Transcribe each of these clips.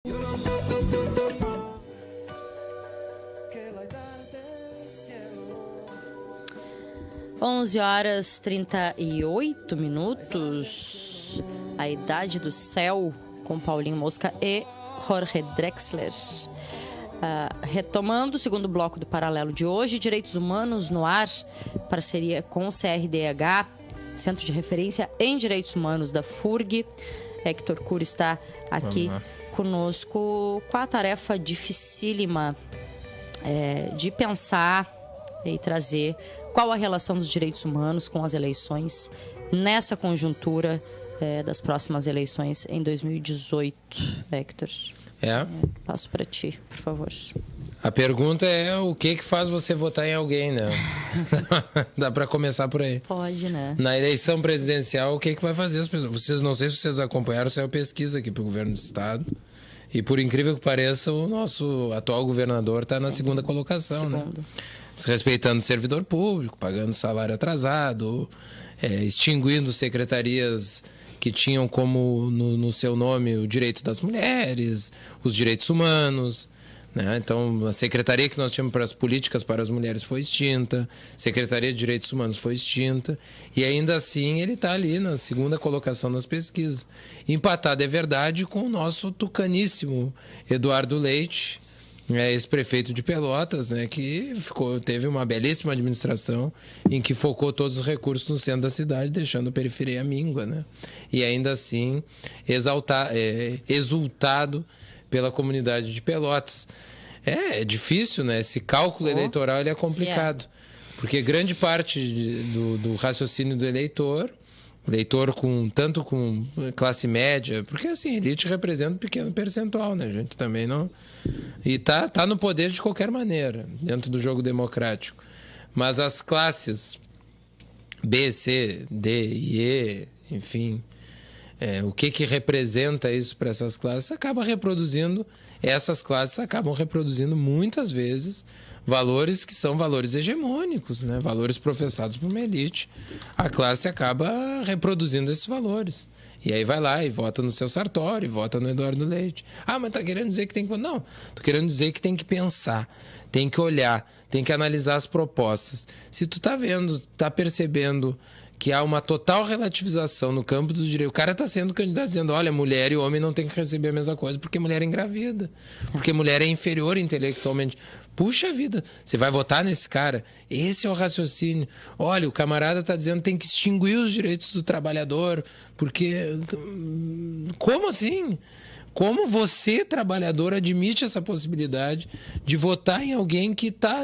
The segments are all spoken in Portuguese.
11h38, a idade do céu, com Paulinho Mosca e Jorge Drexler. Retomando o segundo bloco do Paralelo de hoje, Direitos Humanos no Ar, parceria com o CRDH, Centro de Referência em Direitos Humanos da FURG. Hector Cury está aqui conosco com a tarefa dificílima de pensar e trazer qual a relação dos direitos humanos com as eleições nessa conjuntura das próximas eleições em 2018, Hector. Passo para ti, por favor. A pergunta é o que faz você votar em alguém, né? Dá para começar por aí. Pode, né? Na eleição presidencial, o que vai fazer as pessoas? Não sei se vocês acompanharam, saiu pesquisa aqui para o governo do estado. E por incrível que pareça, o nosso atual governador está na segunda colocação, né? Respeitando o servidor público, pagando salário atrasado, extinguindo secretarias que tinham como no seu nome o direito das mulheres, os direitos humanos, né? Então, a secretaria que nós tínhamos para as políticas para as mulheres foi extinta, a Secretaria de Direitos Humanos foi extinta, e ainda assim ele está ali na segunda colocação nas pesquisas. Empatado, é verdade, com o nosso tucaníssimo Eduardo Leite, ex-prefeito de Pelotas, né, que teve uma belíssima administração em que focou todos os recursos no centro da cidade, deixando a periferia míngua, né? E ainda assim exultado pela comunidade de Pelotas. É difícil, né? Esse cálculo eleitoral ele é complicado, porque grande parte do raciocínio do eleitor tanto com classe média, porque assim, elite representa um pequeno percentual, né? A gente também não... E tá no poder de qualquer maneira, dentro do jogo democrático. Mas as classes B, C, D e E, enfim, o que representa isso para essas classes essas classes acabam reproduzindo muitas vezes valores que são valores hegemônicos, né? Valores professados por uma elite. A classe acaba reproduzindo esses valores. E aí vai lá e vota no seu Sartori, vota no Eduardo Leite. Mas tá querendo dizer que tem que... Não, tô querendo dizer que tem que pensar, tem que olhar, tem que analisar as propostas. Se tu tá percebendo que há uma total relativização no campo dos direitos. O cara está sendo candidato dizendo, olha, mulher e homem não tem que receber a mesma coisa porque mulher é engravida, porque mulher é inferior intelectualmente. Puxa vida, você vai votar nesse cara? Esse é o raciocínio. Olha, o camarada está dizendo que tem que extinguir os direitos do trabalhador, porque... Como assim? Como você, trabalhador, admite essa possibilidade de votar em alguém que está,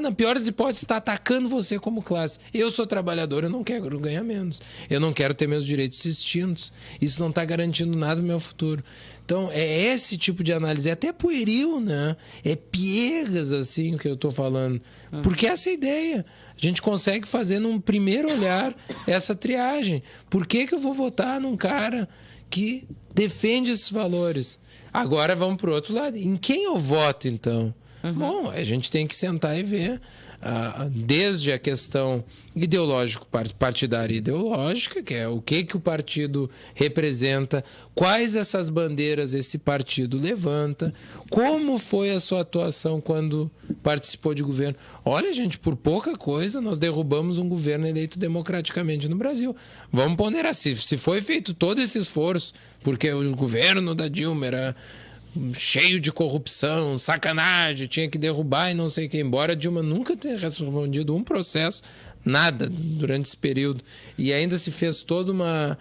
na pior das hipóteses, está atacando você como classe? Eu sou trabalhador, eu não quero ganhar menos. Eu não quero ter meus direitos extintos. Isso não está garantindo nada no meu futuro. Então, é esse tipo de análise. É até pueril, né? É piegas, assim, o que eu estou falando. Porque essa é a ideia. A gente consegue fazer, num primeiro olhar, essa triagem. Por que eu vou votar num cara que defende esses valores? Agora vamos para o outro lado. Em quem eu voto, então? Bom, a gente tem que sentar e ver, desde a questão ideológico-partidária e ideológica, que é o que o partido representa, quais essas bandeiras esse partido levanta, como foi a sua atuação quando participou de governo. Olha, gente, por pouca coisa nós derrubamos um governo eleito democraticamente no Brasil. Vamos ponderar, se foi feito todo esse esforço, porque o governo da Dilma era cheio de corrupção, sacanagem, tinha que derrubar e não sei o que, embora a Dilma nunca tenha respondido um processo, nada durante esse período, e ainda se fez toda uma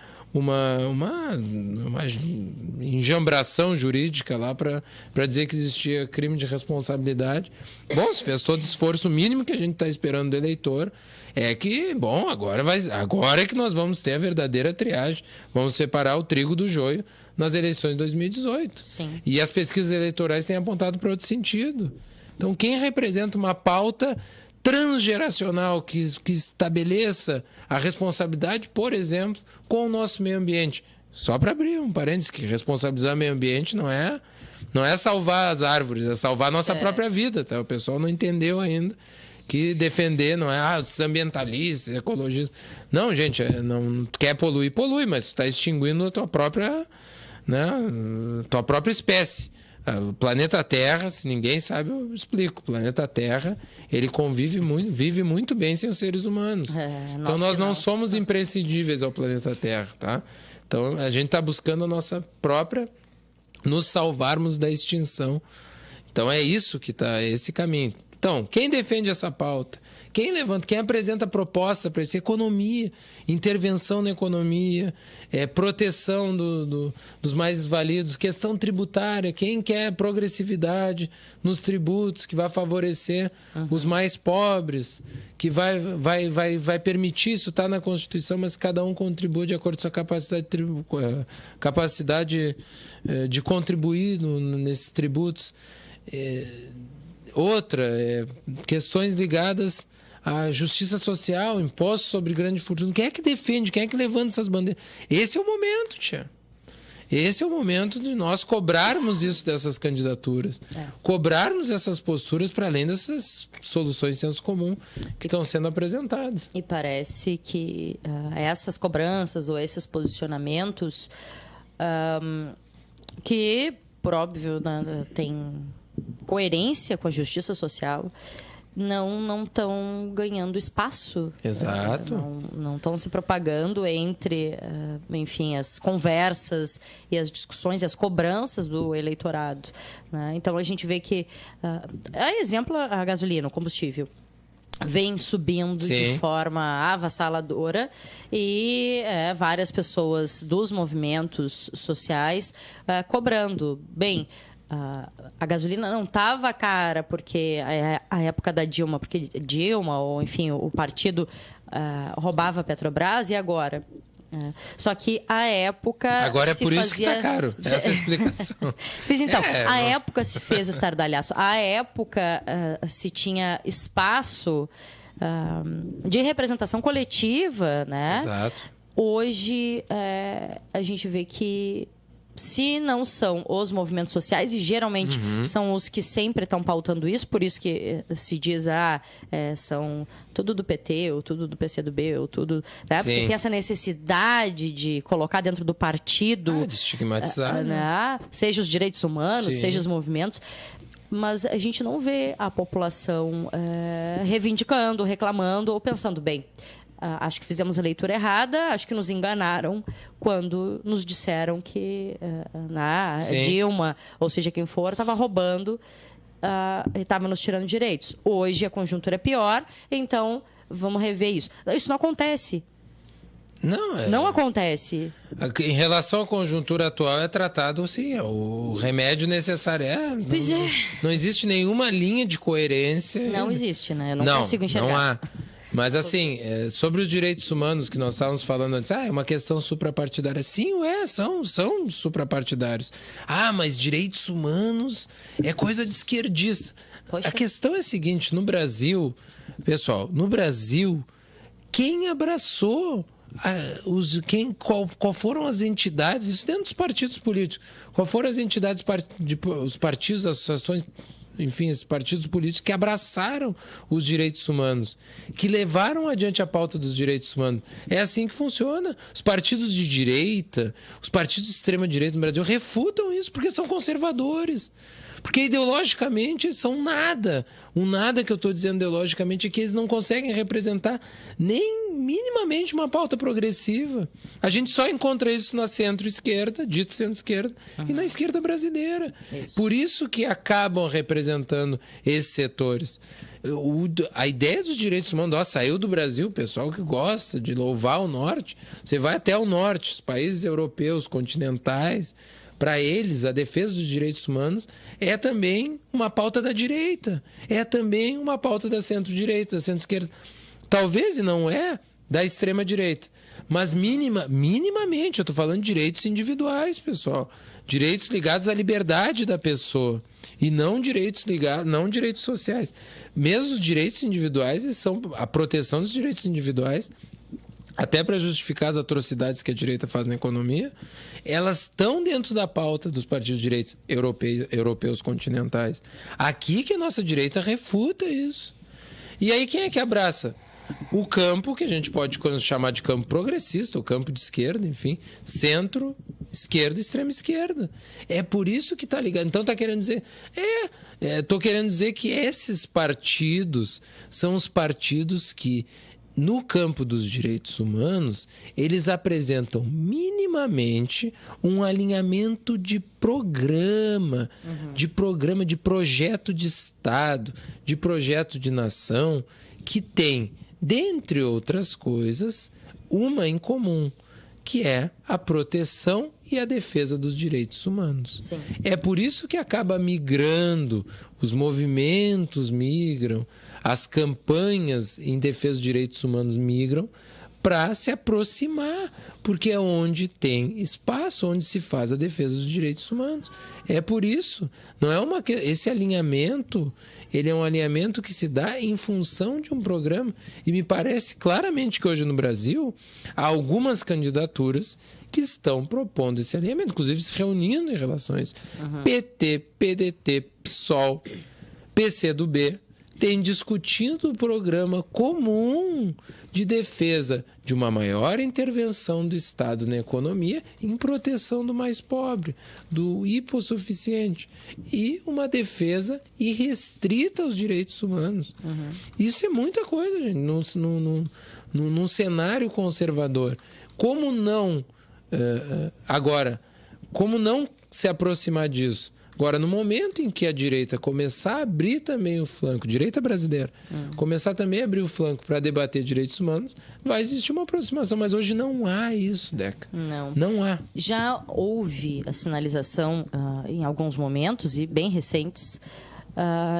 enjambração jurídica lá para dizer que existia crime de responsabilidade. Bom, se fez todo esforço, mínimo que a gente está esperando do eleitor é que, bom, agora é que nós vamos ter a verdadeira triagem, vamos separar o trigo do joio nas eleições de 2018. Sim. E as pesquisas eleitorais têm apontado para outro sentido. Então, quem representa uma pauta transgeracional que estabeleça a responsabilidade, por exemplo, com o nosso meio ambiente? Só para abrir um parênteses, que responsabilizar o meio ambiente não é salvar as árvores, é salvar a nossa própria vida, tá? O pessoal não entendeu ainda que defender não é os ambientalistas, ecologistas. Não, gente, não quer poluir, polui, mas está extinguindo a tua própria né? Tua própria espécie. O planeta Terra, se ninguém sabe, eu explico. O planeta Terra, ele vive muito bem sem os seres humanos. Então, nós não somos imprescindíveis ao planeta Terra, tá? Então, a gente está buscando a nossa própria... nos salvarmos da extinção. Então, é isso que está, esse caminho. Então, quem defende essa pauta? Quem levanta, quem apresenta proposta para isso? Economia, intervenção na economia, proteção dos mais desvalidos, questão tributária, quem quer progressividade nos tributos, que vai favorecer os mais pobres, que vai permitir, isso está na Constituição, mas cada um contribui de acordo com a sua capacidade de contribuir nesses tributos. Questões ligadas à justiça social, impostos sobre grande fortuna. Quem é que defende? Quem é que levanta essas bandeiras? Esse é o momento, tia. Esse é o momento de nós cobrarmos isso dessas candidaturas. Cobrarmos essas posturas para além dessas soluções de senso comum que estão sendo apresentadas. E parece que essas cobranças ou esses posicionamentos que, por óbvio, tem coerência com a justiça social, não estão ganhando espaço. Exato. Não estão se propagando entre, enfim, as conversas e as discussões e as cobranças do eleitorado, né? Então, a gente vê que, exemplo, a gasolina, o combustível, vem subindo de forma avassaladora e várias pessoas dos movimentos sociais cobrando. Bem, a gasolina não estava cara porque a época da Dilma, porque Dilma, ou enfim, o partido roubava a Petrobras, e agora? Só que a época... Agora por isso que está caro, essa é a explicação. Mas então, época se fez estardalhaço. A época se tinha espaço de representação coletiva, né? Exato. Hoje, a gente vê que se não são os movimentos sociais, e geralmente são os que sempre estão pautando isso, por isso que se diz, são tudo do PT, ou tudo do PCdoB, ou tudo... Né? Porque tem essa necessidade de colocar dentro do partido... de estigmatizar, né? Seja os direitos humanos, seja os movimentos... Mas a gente não vê a população reivindicando, reclamando ou pensando, bem... acho que fizemos a leitura errada, acho que nos enganaram quando nos disseram que Dilma, ou seja, quem for, estava roubando e estava nos tirando direitos. Hoje a conjuntura é pior, então vamos rever isso. Isso não acontece. Não acontece. Em relação à conjuntura atual, é tratado, sim, o remédio necessário. Não existe nenhuma linha de coerência. Não existe, né? Eu não consigo enxergar. Não há. Mas, assim, sobre os direitos humanos que nós estávamos falando antes, é uma questão suprapartidária. Sim, são suprapartidários. Mas direitos humanos é coisa de esquerdista. Poxa. A questão é a seguinte, no Brasil, pessoal, quem abraçou... qual foram as entidades, isso dentro dos partidos políticos, qual foram as entidades, os partidos, as associações, enfim, esses partidos políticos que abraçaram os direitos humanos, que levaram adiante a pauta dos direitos humanos. É assim que funciona. Os partidos de direita, os partidos de extrema-direita no Brasil refutam isso porque são conservadores. Porque ideologicamente são nada. O nada que eu estou dizendo ideologicamente é que eles não conseguem representar nem minimamente uma pauta progressiva. A gente só encontra isso na centro-esquerda, dito centro-esquerda, e na esquerda brasileira. Isso. Por isso que acabam representando esses setores. A ideia dos direitos humanos, saiu do Brasil, o pessoal que gosta de louvar o norte. Você vai até o norte, os países europeus, continentais... Para eles, a defesa dos direitos humanos é também uma pauta da direita. É também uma pauta da centro-direita, da centro-esquerda. Talvez não da extrema-direita. Mas minimamente, eu estou falando de direitos individuais, pessoal. Direitos ligados à liberdade da pessoa. E não direitos sociais. Mesmo os direitos individuais, são a proteção dos direitos individuais, até para justificar as atrocidades que a direita faz na economia, elas estão dentro da pauta dos partidos de direita europeus continentais. Aqui que a nossa direita refuta isso. E aí quem é que abraça? O campo, que a gente pode chamar de campo progressista, o campo de esquerda, enfim, centro, esquerda, extrema esquerda. É por isso que está ligado. Então está querendo dizer... Estou querendo dizer que esses partidos são os partidos que, no campo dos direitos humanos, eles apresentam minimamente um alinhamento de programa, de projeto de Estado, de projeto de nação, que tem, dentre outras coisas, uma em comum, que é a proteção e a defesa dos direitos humanos. Sim. É por isso que acaba migrando, os movimentos migram, as campanhas em defesa dos direitos humanos migram para se aproximar, porque é onde tem espaço, onde se faz a defesa dos direitos humanos. É por isso. Não é esse alinhamento, ele é um alinhamento que se dá em função de um programa. E me parece claramente que hoje no Brasil há algumas candidaturas que estão propondo esse alinhamento, inclusive se reunindo em relação a isso. PT, PDT, PSOL, PCdoB tem discutido o programa comum de defesa de uma maior intervenção do Estado na economia em proteção do mais pobre, do hipossuficiente, e uma defesa irrestrita aos direitos humanos. Isso é muita coisa, gente, num cenário conservador. Como não... como não se aproximar disso? Agora, no momento em que a direita começar a abrir também o flanco, direita brasileira, começar também a abrir o flanco para debater direitos humanos, vai existir uma aproximação. Mas hoje não há isso, Deca. Não há. Já houve a sinalização em alguns momentos, e bem recentes,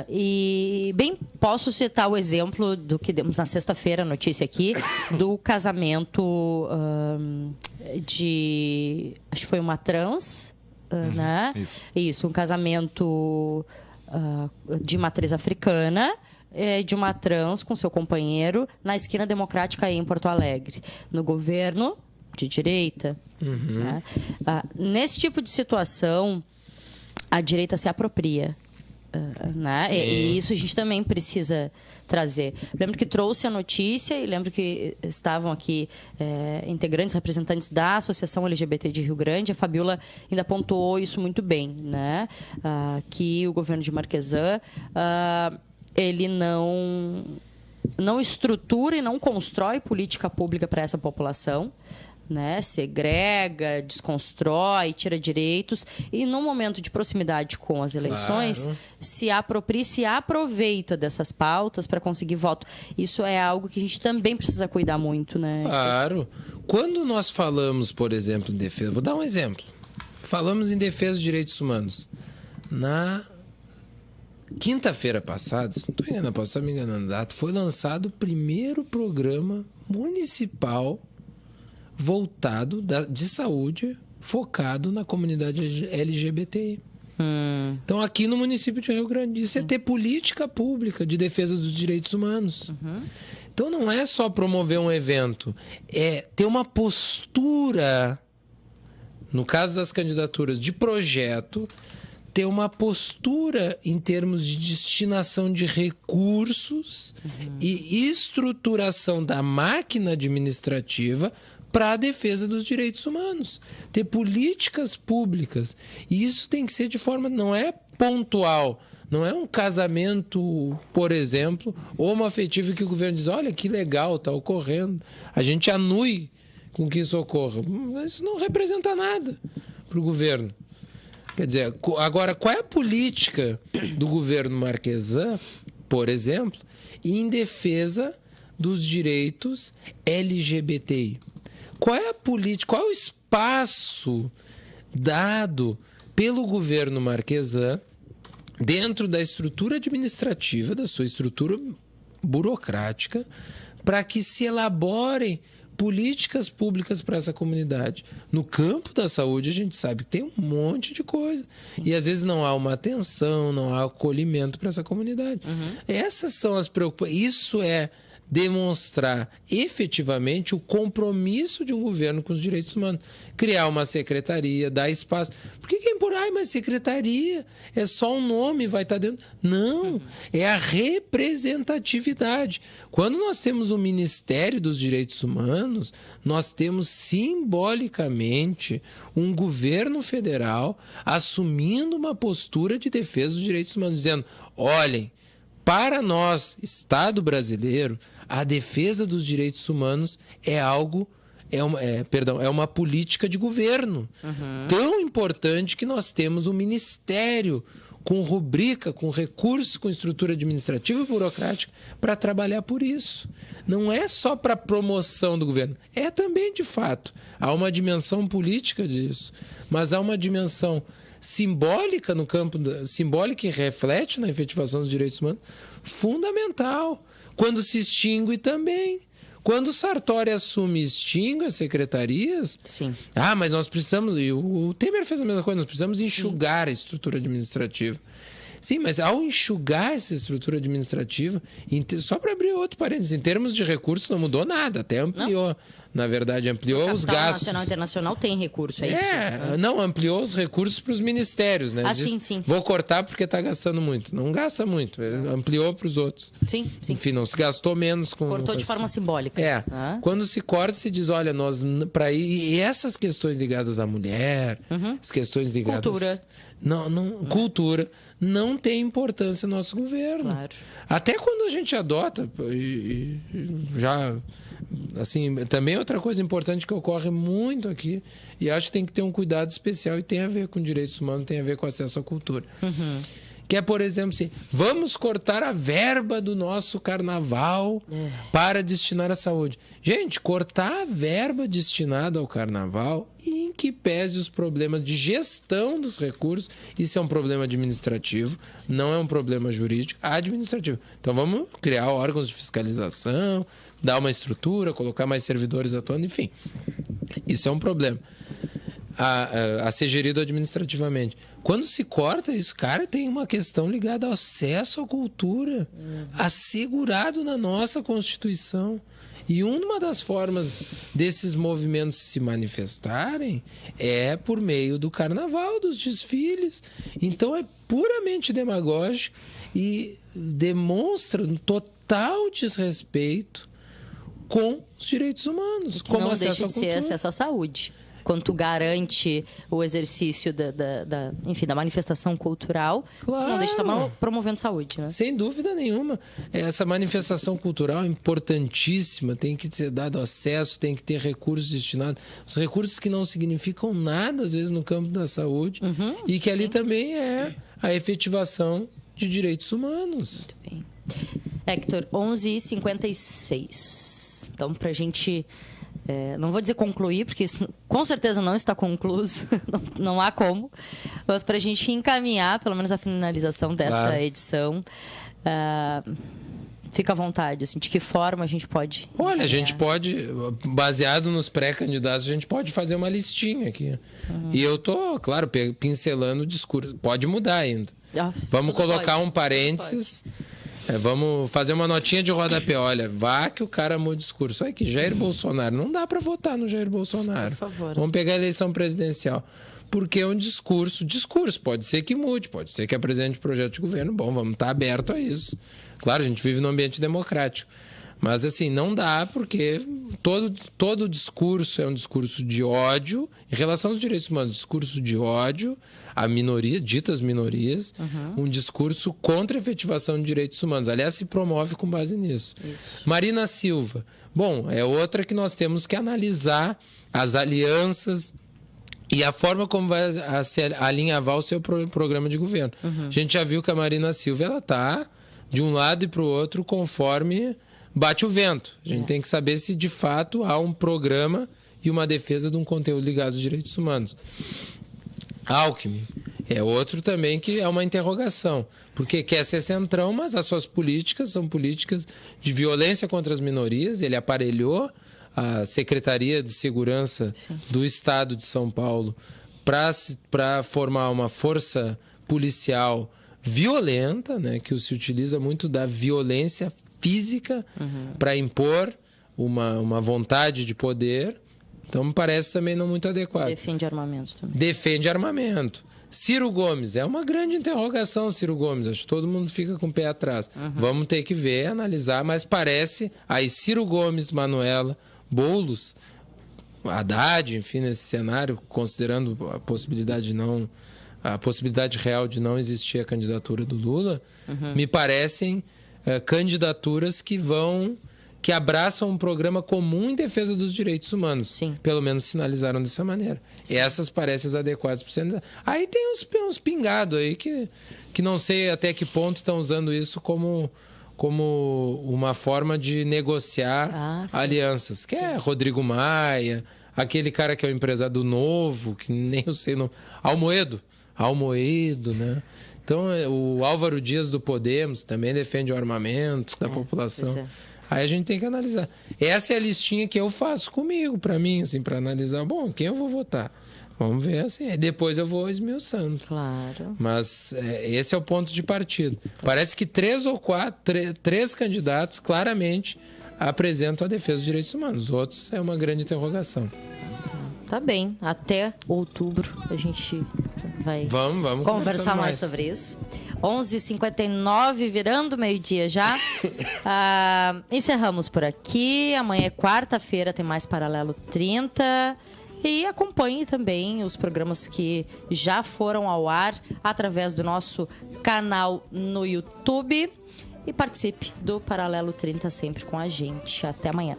e bem, posso citar o exemplo do que demos na sexta-feira, a notícia aqui, do casamento acho que foi uma trans, né? Isso, um casamento de matriz africana, de uma trans com seu companheiro na esquina Democrática em Porto Alegre, no governo de direita. Né? Nesse tipo de situação, a direita se apropria. Né? E isso a gente também precisa trazer. Lembro que trouxe a notícia e lembro que estavam aqui integrantes, representantes da Associação LGBT de Rio Grande. A Fabiola ainda pontuou isso muito bem, né? Que o governo de Marquesan ele não estrutura e não constrói política pública para essa população, né? Segrega, desconstrói, tira direitos e, no momento de proximidade com as eleições, se apropria, se aproveita dessas pautas para conseguir voto. Isso é algo que a gente também precisa cuidar muito, né? Claro. Quando nós falamos, por exemplo, em defesa... Vou dar um exemplo. Falamos em defesa dos direitos humanos. Na quinta-feira passada, se não estou enganando, posso estar me enganando a data, foi lançado o primeiro programa municipal voltado de saúde, focado na comunidade LGBTI. Então, aqui no município de Rio Grande, isso é ter política pública de defesa dos direitos humanos. Então, não é só promover um evento, é ter uma postura, no caso das candidaturas de projeto, ter uma postura em termos de destinação de recursos e estruturação da máquina administrativa para a defesa dos direitos humanos. Ter políticas públicas. E isso tem que ser de forma... Não é pontual. Não é um casamento, por exemplo, homoafetivo que o governo diz, olha que legal, está ocorrendo. A gente anui com que isso ocorra. Mas isso não representa nada para o governo. Quer dizer, agora, qual é a política do governo Marquesan, por exemplo, em defesa dos direitos LGBTI? Qual é a política, qual é o espaço dado pelo governo Marquesan dentro da estrutura administrativa, da sua estrutura burocrática, para que se elaborem políticas públicas para essa comunidade? No campo da saúde, a gente sabe que tem um monte de coisa. Sim. E às vezes não há uma atenção, não há acolhimento para essa comunidade. Essas são as preocupações. Isso é demonstrar efetivamente o compromisso de um governo com os direitos humanos. Criar uma secretaria, dar espaço. Por que impor? Mas secretaria é só um nome, vai estar dentro. Não, é a representatividade. Quando nós temos o Ministério dos Direitos Humanos, nós temos simbolicamente um governo federal assumindo uma postura de defesa dos direitos humanos, dizendo, olhem, para nós, Estado brasileiro, a defesa dos direitos humanos é uma política de governo. Tão importante que nós temos um ministério com rubrica, com recursos, com estrutura administrativa e burocrática para trabalhar por isso. Não é só para promoção do governo, é também de fato. Há uma dimensão política disso, mas há uma dimensão simbólica no campo, simbólica e reflete na efetivação dos direitos humanos, fundamental. Quando se extingue também. Quando o Sartori assume e extingue as secretarias... Sim. Mas nós precisamos... E o Temer fez a mesma coisa. Nós precisamos enxugar a estrutura administrativa. Sim, mas ao enxugar essa estrutura administrativa... Só para abrir outro parênteses. Em termos de recursos, não mudou nada. Até ampliou. Na verdade, ampliou os gastos. Nacional e internacional tem recurso, é isso? Não, ampliou os recursos para os ministérios, né? Sim. Vou cortar porque está gastando muito. Não gasta muito, ampliou para os outros. Sim. Enfim, não se gastou menos com... Cortou de forma simbólica. Quando se corta, se diz, olha, nós para ir... E essas questões ligadas à mulher, as questões ligadas... Cultura. Cultura não tem importância no nosso governo. Claro. Até quando a gente adota, já... Assim, também outra coisa importante que ocorre muito aqui, e acho que tem que ter um cuidado especial, e tem a ver com direitos humanos, tem a ver com acesso à cultura. Que é, por exemplo, assim, vamos cortar a verba do nosso carnaval para destinar à saúde. Gente, cortar a verba destinada ao carnaval, em que pese os problemas de gestão dos recursos, isso é um problema administrativo, não é um problema jurídico, administrativo. Então vamos criar órgãos de fiscalização, dar uma estrutura, colocar mais servidores atuando, enfim. Isso é um problema a ser gerido administrativamente. Quando se corta isso, cara, tem uma questão ligada ao acesso à cultura, assegurado na nossa Constituição. E uma das formas desses movimentos se manifestarem é por meio do carnaval, dos desfiles. Então é puramente demagógico e demonstra um total desrespeito com os direitos humanos. Que não deixa de ser acesso à saúde. Quando tu garante o exercício da manifestação cultural, claro. Tu não deixa de estar promovendo saúde, né? Sem dúvida nenhuma. Essa manifestação cultural é importantíssima, tem que ser dado acesso, tem que ter recursos destinados. Os recursos que não significam nada, às vezes, no campo da saúde, e que ali também é a efetivação de direitos humanos. Muito bem. Héctor, 11h56. Então, para a gente... não vou dizer concluir, porque isso com certeza não está concluso, não há como, mas para a gente encaminhar, pelo menos, a finalização dessa edição, fica à vontade, assim, de que forma a gente pode... Olha, a gente pode, baseado nos pré-candidatos, a gente pode fazer uma listinha aqui. E eu estou, claro, pincelando o discurso. Pode mudar ainda. Vamos colocar um parênteses... vamos fazer uma notinha de rodapé. Olha, vá que o cara muda o discurso. Olha que Jair Bolsonaro. Não dá para votar no Jair Bolsonaro. Por favor. Vamos pegar a eleição presidencial. Porque é um discurso. Pode ser que mude, pode ser que apresente projeto de governo. Bom, vamos estar aberto a isso. Claro, a gente vive num ambiente democrático. Mas, assim, não dá porque todo discurso é um discurso de ódio. Em relação aos direitos humanos, discurso de ódio a minoria, ditas minorias, um discurso contra a efetivação de direitos humanos. Aliás, se promove com base nisso. Isso. Marina Silva. Bom, é outra que nós temos que analisar as alianças e a forma como vai alinhavar o seu programa de governo. A gente já viu que a Marina Silva ela está de um lado e para o outro conforme... bate o vento. A gente tem que saber se, de fato, há um programa e uma defesa de um conteúdo ligado aos direitos humanos. Alckmin é outro também que é uma interrogação. Porque quer ser centrão, mas as suas políticas são políticas de violência contra as minorias. Ele aparelhou a Secretaria de Segurança do Estado de São Paulo para formar uma força policial violenta, né, que se utiliza muito da violência física para impor uma vontade de poder. Então, me parece também não muito adequado. Defende armamento também. Defende armamento. Ciro Gomes, é uma grande interrogação, Ciro Gomes. Acho que todo mundo fica com o pé atrás. Vamos ter que ver, analisar, mas parece aí Ciro Gomes, Manuela, Boulos, Haddad, enfim, nesse cenário, considerando a possibilidade real de não existir a candidatura do Lula, me parecem candidaturas que abraçam um programa comum em defesa dos direitos humanos. Sim. Pelo menos sinalizaram dessa maneira. Sim. Essas parecem as adequadas para sinalizar. Aí tem uns pingados aí que não sei até que ponto estão usando isso como uma forma de negociar alianças. Que é Rodrigo Maia, aquele cara que é o empresário do Novo, que nem eu sei não. Almoedo, né? Então, o Álvaro Dias do Podemos também defende o armamento da população. Aí a gente tem que analisar. Essa é a listinha que eu faço comigo, para mim, assim, para analisar. Bom, quem eu vou votar? Vamos ver, assim. Depois eu vou esmiuçando. Claro. Mas esse é o ponto de partida. Parece que 3 candidatos claramente apresentam a defesa dos direitos humanos. Os outros é uma grande interrogação. Tá bem. Até outubro a gente vai vamos conversar mais sobre isso. 11h59, virando meio-dia já. Encerramos por aqui. Amanhã é quarta-feira, tem mais Paralelo 30. E acompanhe também os programas que já foram ao ar através do nosso canal no YouTube. E participe do Paralelo 30 sempre com a gente. Até amanhã.